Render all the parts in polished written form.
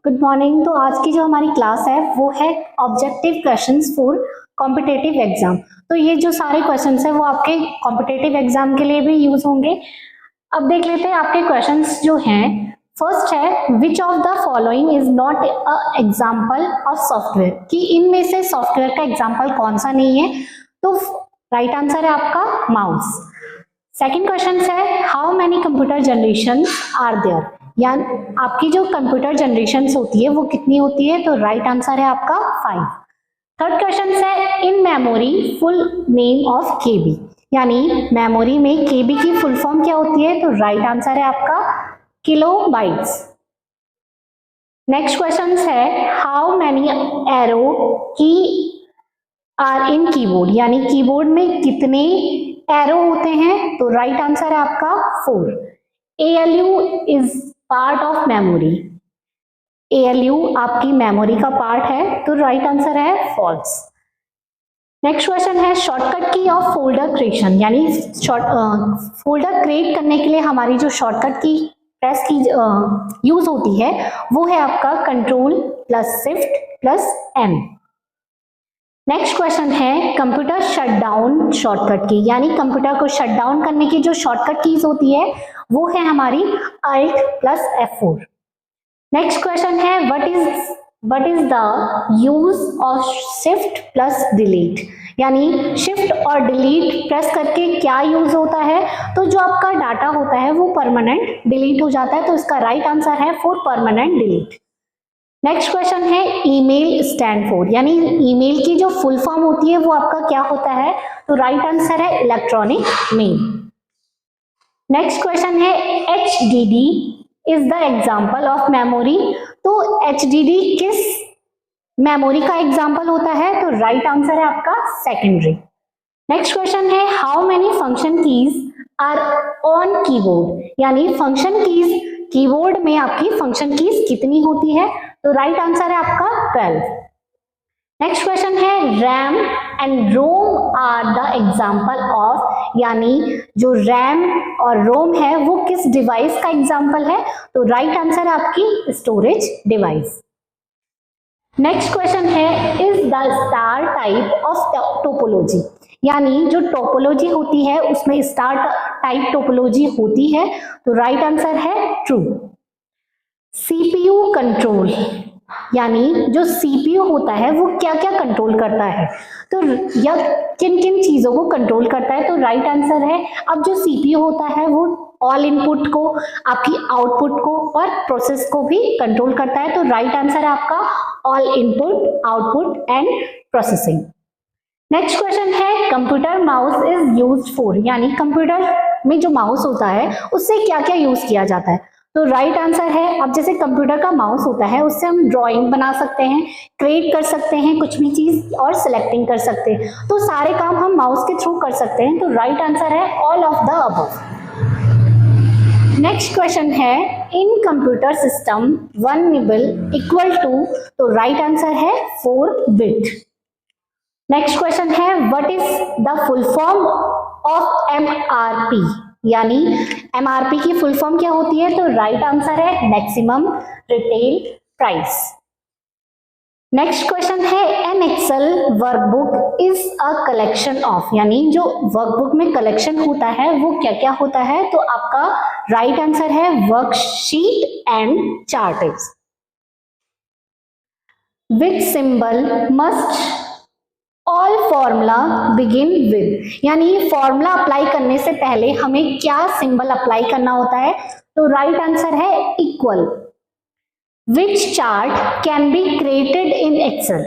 Good morning. तो आज की जो हमारी क्लास है वो है objective questions for competitive exam. तो ये जो सारे क्वेश्चंस है वो आपके कॉम्पिटिटिव एग्जाम के लिए भी यूज होंगे। अब देख लेते हैं आपके क्वेश्चंस जो हैं। फर्स्ट है which of the following is not a example of software, कि इनमें से सॉफ्टवेयर का एग्जाम्पल कौन सा नहीं है। तो राइट आंसर है आपका माउस। सेकेंड क्वेश्चन है how many computer generation are there, या आपकी जो कंप्यूटर जनरेशन होती है वो कितनी होती है। तो राइट आंसर है आपका 5। थर्ड क्वेश्चन है in memory full name of KB, यानी मेमोरी में केबी की फुल फॉर्म क्या होती है। तो राइट आंसर है आपका किलोबाइट्स। नेक्स्ट क्वेश्चन है हाउ मेनी एरो की आर इन कीबोर्ड, यानी कीबोर्ड में कितने एरो होते हैं। तो राइट आंसर है आपका 4। ALU is part of memory, ALU आपकी मेमोरी का पार्ट है। तो राइट आंसर है फॉल्स। नेक्स्ट क्वेश्चन है शॉर्टकट की ऑफ फोल्डर क्रिएशन, यानी फोल्डर क्रिएट करने के लिए हमारी जो शॉर्टकट की प्रेस की यूज होती है वो है आपका control plus shift plus M। Next question है कंप्यूटर शटडाउन शॉर्टकट की, यानी कंप्यूटर को शट डाउन करने की जो शॉर्टकट कीज होती है वो है हमारी Alt plus F4। Next question है what is the use of shift plus delete, यानी शिफ्ट और डिलीट प्रेस करके क्या यूज होता है। तो जो आपका डाटा होता है वो परमानेंट डिलीट हो जाता है। तो इसका राइट आंसर है for permanent delete. Next question है ईमेल स्टैंड फॉर, यानी ईमेल की जो फुल फॉर्म होती है वो आपका क्या होता है। तो राइट आंसर है इलेक्ट्रॉनिक मेल। नेक्स्ट क्वेश्चन है HDD is the example of memory. तो HDD किस मेमोरी का एग्जाम्पल होता है। तो राइट आंसर है आपका सेकेंडरी। नेक्स्ट क्वेश्चन है how many function keys are on keyboard, यानी फंक्शन कीज कीबोर्ड में आपकी फंक्शन कीज कितनी होती है। तो राइट आंसर है आपका 12। नेक्स्ट क्वेश्चन है RAM and ROM are the example of, यानी जो रैम और रोम है वो किस डिवाइस का एग्जाम्पल है। तो राइट आंसर है आपकी स्टोरेज डिवाइस। नेक्स्ट क्वेश्चन है is the star type of topology, यानी जो टोपोलॉजी होती है उसमें स्टार टाइप टोपोलॉजी होती है। तो राइट आंसर है ट्रू। CPU कंट्रोल, यानी जो CPU होता है वो क्या क्या कंट्रोल करता है, तो या किन किन चीजों को कंट्रोल करता है। तो राइट आंसर है अब जो CPU होता है वो ऑल इनपुट को, आपकी आउटपुट को और प्रोसेस को भी कंट्रोल करता है। तो राइट आंसर है आपका all input output and processing. Next question है computer mouse is used for, यानी कंप्यूटर में जो माउस होता है उससे क्या क्या यूज किया जाता है। तो राइट आंसर है अब जैसे कंप्यूटर का माउस होता है उससे हम ड्राइंग बना सकते हैं, क्रिएट कर सकते हैं कुछ भी चीज और सिलेक्टिंग कर सकते हैं। तो सारे काम हम माउस के थ्रू कर सकते हैं। तो राइट आंसर है all of the above. Next question है in computer system 1 nibble equal to, तो राइट आंसर है 4 बिट। नेक्स्ट क्वेश्चन है what is the full form of MRP, यानी MRP की फुल फॉर्म क्या होती है। तो राइट आंसर है maximum retail price. Next question है an excel workbook is a collection of, यानी जो वर्कबुक में कलेक्शन होता है वो क्या क्या होता है। तो आपका राइट आंसर है worksheet and charts. Which symbol must all formula begin with, यानी फॉर्मूला अप्लाई करने से पहले हमें क्या सिंबल अप्लाई करना होता है। तो राइट आंसर है equal. Which chart can be created in Excel,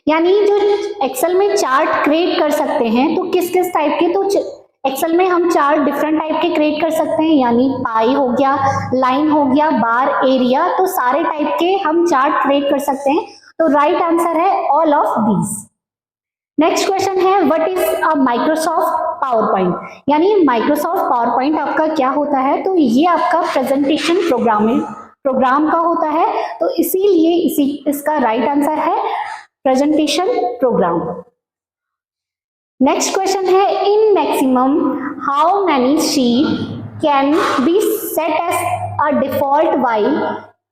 यानी जो एक्सेल में चार्ट क्रिएट कर सकते हैं तो किस किस टाइप के। तो एक्सेल में हम चार्ट डिफरेंट टाइप के क्रिएट कर सकते हैं, यानी पाई हो गया, लाइन हो गया, बार, एरिया, तो सारे टाइप के हम चार्ट क्रिएट कर सकते हैं। तो राइट आंसर है all of these. Next question है what is a Microsoft PowerPoint, यानी माइक्रोसॉफ्ट पावर पॉइंट आपका क्या होता है। तो ये आपका प्रेजेंटेशन प्रोग्राम का होता है। तो इसीलिए इसका राइट आंसर है प्रेजेंटेशन प्रोग्राम। नेक्स्ट क्वेश्चन है in maximum how many sheet can be set as a default while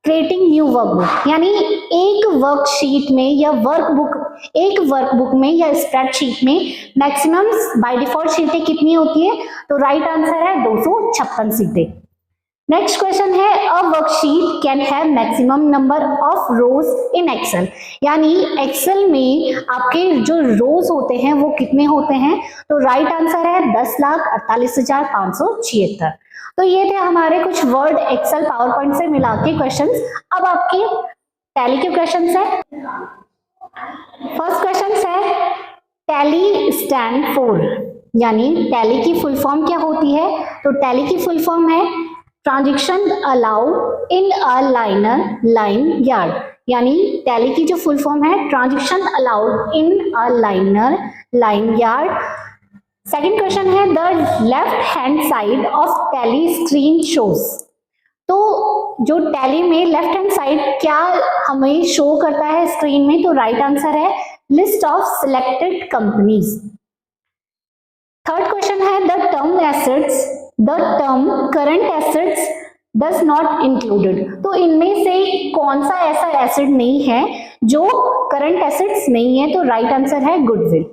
creating new workbook, यानी एक वर्कशीट में या वर्कबुक में या स्प्रेडशीट में मैक्सिमम बाय डिफॉल्ट सीटें कितनी होती है? तो राइट आंसर है 256 सीटें। नेक्स्ट क्वेश्चन है a worksheet can have maximum number of rows in Excel, यानी एक्सेल में आपके जो रोज होते हैं वो कितने होते हैं? तो राइट आंसर है 10,48,576। तो ये थे हमारे कुछ वर्ड एक्सेल पावर पॉइंट से मिला के क्वेश्चंस। अब आपके टैली के क्वेश्चंस है। फर्स्ट क्वेश्चन है टैली स्टैंड फॉर, यानी टैली की फुल फॉर्म क्या होती है? तो टैली की फुल फॉर्म है transaction allowed in a line yard, यानी टैली की जो फुल फॉर्म है transaction allowed in a line yard. Second question है the left hand side of Tally screen shows, तो जो टैली में लेफ्ट हैंड साइड क्या हमें शो करता है स्क्रीन में? तो राइट आंसर है list of selected companies. Third question है the term current assets does not included, तो इनमें से कौन सा ऐसा एसेट नहीं है जो करंट एसेट्स नहीं है? तो राइट आंसर है goodwill.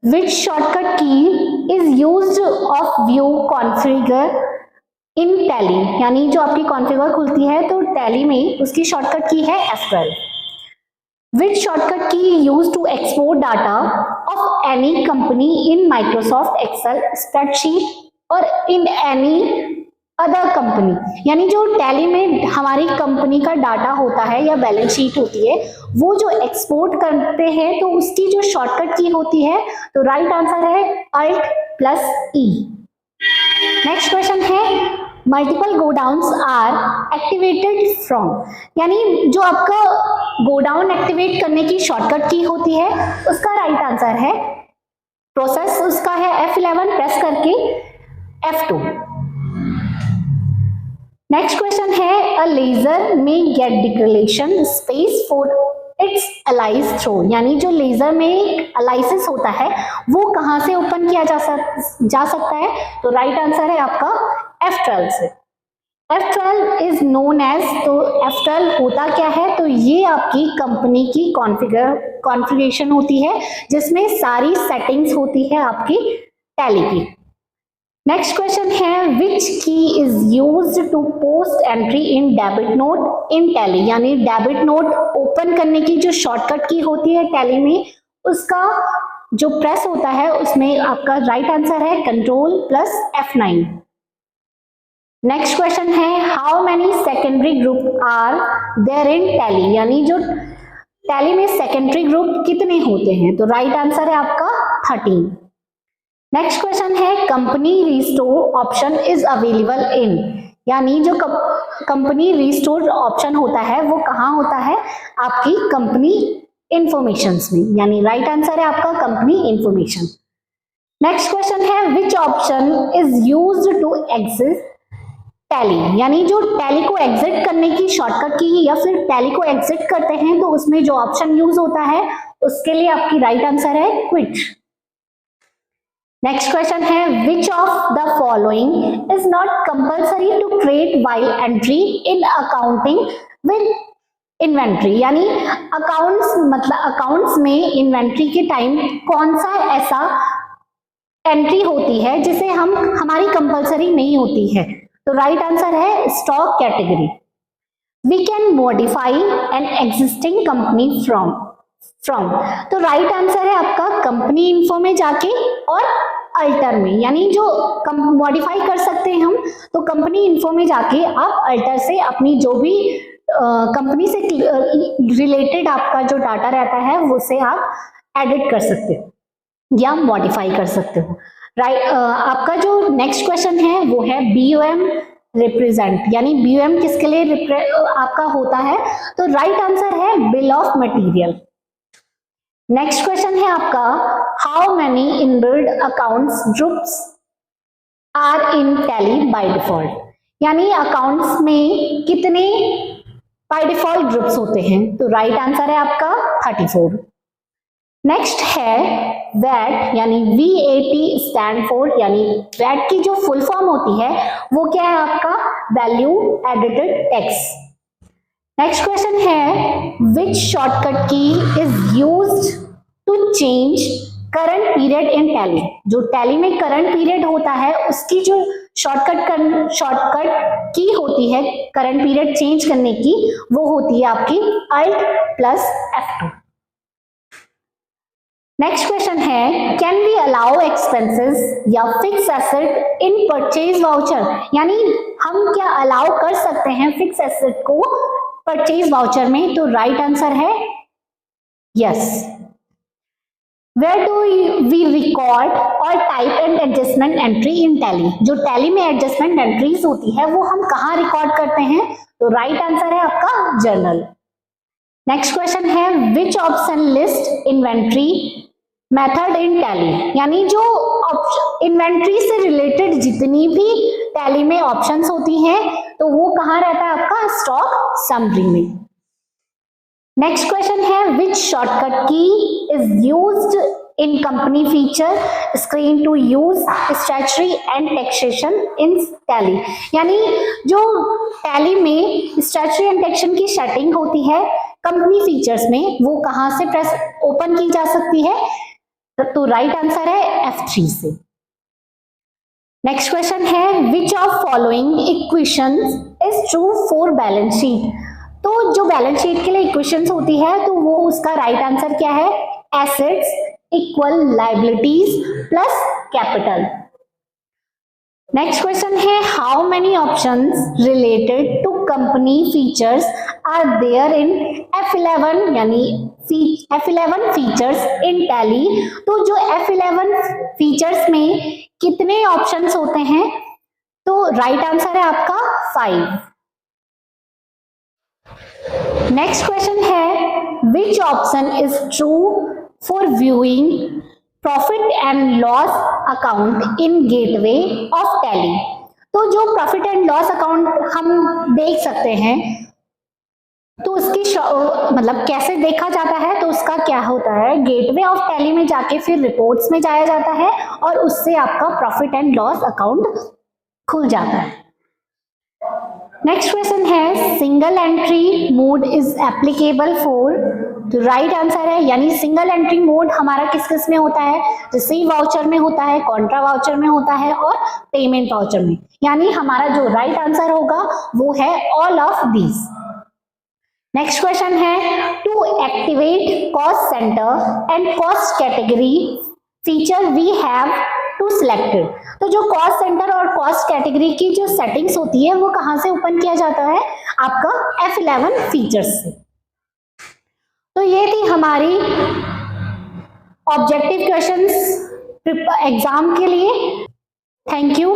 Which shortcut key is used of view configure in tally, यानी जो आपकी कॉन्फ़िगर खुलती है तो टैली में उसकी शॉर्टकट की है F12। Which shortcut key used to export data of any company in Microsoft Excel spreadsheet or in any other company, यानी जो टैली में हमारी कंपनी का डाटा होता है या बैलेंस शीट होती है वो जो एक्सपोर्ट करते हैं तो उसकी जो शॉर्टकट की होती है? तो राइट आंसर है Alt+E। नेक्स्ट क्वेश्चन है multiple godowns are activated from, यानी जो आपका गोडाउन एक्टिवेट करने की शॉर्टकट की होती है उसका राइट आंसर है प्रोसेस, उसका है F11 प्रेस करके F2। नेक्स्ट क्वेश्चन है अ लेजर में get declaration space for its alias throw, यानी जो लेजर में अलाइसिस होता है वो कहां से ओपन किया जा सकता है? तो राइट आंसर है आपका F12 से। F12 इज नोन एज, तो F12 होता क्या है? तो ये आपकी कंपनी की कॉन्फ़िगरेशन होती है जिसमें सारी सेटिंग्स होती है आपकी टैली की। नेक्स्ट क्वेश्चन है which key is used to post entry in debit note in Tally, यानी डेबिट नोट ओपन करने की जो शॉर्टकट की होती है टैली में उसका जो प्रेस होता है उसमें आपका राइट आंसर है Ctrl+F9। नेक्स्ट क्वेश्चन है how many secondary group are there in Tally, यानी जो टैली में सेकेंडरी ग्रुप कितने होते हैं? तो राइट आंसर है आपका 13। नेक्स्ट क्वेश्चन है company restore option is available in, यानी जो कंपनी रिस्टोर ऑप्शन होता है वो कहाँ होता है? आपकी कंपनी इंफॉर्मेशंस में, यानी राइट आंसर है आपका कंपनी इंफॉर्मेशन। नेक्स्ट क्वेश्चन है which option is used to exit Tally, यानी जो टैली को एग्जिट करने की शॉर्टकट की या फिर टैली को एग्जिट करते हैं तो उसमें जो ऑप्शन यूज होता है उसके लिए आपकी राइट आंसर है क्विट। नेक्स्ट क्वेश्चन है which of the following is not compulsory to create while entry in accounting with inventory, यानी अकाउंट्स में इन्वेंट्री के टाइम कौन सा ऐसा एंट्री होती है जिसे हमारी कंपल्सरी नहीं होती है? तो राइट आंसर है stock category. We can modify an existing company from, तो राइट आंसर है आपका कंपनी इन्फो में जाके और अल्टर में, यानी जो मॉडिफाई कर सकते हैं हम तो कंपनी इन्फो में जाके आप अल्टर से अपनी जो भी कंपनी से रिलेटेड आपका जो डाटा रहता है उसे आप एडिट कर सकते हो या मॉडिफाई कर सकते हो। राइट, आपका जो नेक्स्ट क्वेश्चन है वो है BOM रिप्रेजेंट, यानी BOM किसके लिए आपका होता है? तो राइट आंसर है bill of material. Next question है आपका how many inbuilt accounts groups are in Tally by default, यानी अकाउंट्स में कितने बाय डिफॉल्ट ग्रुप्स होते हैं? तो राइट आंसर है आपका 34। नेक्स्ट है वैट, यानी VAT स्टैंड फॉर, यानी वैट की जो फुल फॉर्म होती है वो क्या है आपका, value added tax. Next question है which shortcut key is used to change current period in Tally. जो टैली में करंट पीरियड होता है उसकी जो शॉर्टकट की होती है करंट पीरियड चेंज करने की, वो होती है आपकी Alt+F2। नेक्स्ट क्वेश्चन है कैन वी अलाउ एक्सपेंसेस या fix asset in purchase voucher, यानी हम क्या अलाउ कर सकते हैं फिक्स एसेट को परचेज वाउचर में। तो राइट आंसर है yes. Where do we record और type and adjustment entry in Tally. जो टैली में एडजस्टमेंट एंट्रीज होती है वो हम कहाँ रिकॉर्ड करते हैं, तो राइट आंसर है आपका जर्नल। नेक्स्ट क्वेश्चन है which option list inventory method in Tally, यानी जो इन्वेंट्री से रिलेटेड जितनी भी टैली में ऑप्शंस होती हैं तो वो कहाँ रहता है आपका, स्टॉक समरी में। नेक्स्ट क्वेश्चन है which shortcut key is used in company feature screen to use statutory and taxation in Tally, यानी जो टैली में स्टैट्यूटरी एंड टैक्सेशन की सेटिंग होती है कंपनी फीचर्स में, वो कहां से प्रेस ओपन की जा सकती है, तो राइट आंसर है F3 से। नेक्स्ट क्वेश्चन है which of following equations is true for balance sheet. तो जो बैलेंस शीट के लिए इक्वेशंस होती है तो वो उसका राइट आंसर क्या है, assets equal liabilities plus capital. Next question है how many options related to company features are there in F11, यानी F11 फीचर्स इन टैली। तो जो F11 फीचर्स में कितने ऑप्शंस होते हैं, तो राइट आंसर है आपका 5। नेक्स्ट क्वेश्चन है which option is true for viewing profit and loss account in gateway of tally. तो जो प्रॉफिट एंड लॉस अकाउंट हम देख सकते हैं तो उसकी मतलब कैसे देखा जाता है, तो उसका क्या होता है, गेटवे ऑफ टैली में जाके फिर रिपोर्ट्स में जाया जाता है और उससे आपका प्रॉफिट एंड लॉस अकाउंट खुल जाता है। नेक्स्ट क्वेश्चन है single entry mode is applicable for, तो राइट आंसर है, यानी सिंगल एंट्री मोड हमारा किस किस में होता है, रिसीव वाउचर में होता है, कॉन्ट्रा वाउचर में होता है और पेमेंट वाउचर में, यानी हमारा जो राइट आंसर होगा वो है all of these. Next question है to activate cost centre and cost category feature we have to selected. तो जो कॉस्ट सेंटर और कॉस्ट कैटेगरी की जो सेटिंग्स होती है वो कहां से ओपन किया जाता है, आपका F11 फीचर्स से। तो ये थी हमारी ऑब्जेक्टिव क्वेश्चंस एग्जाम के लिए। Thank you.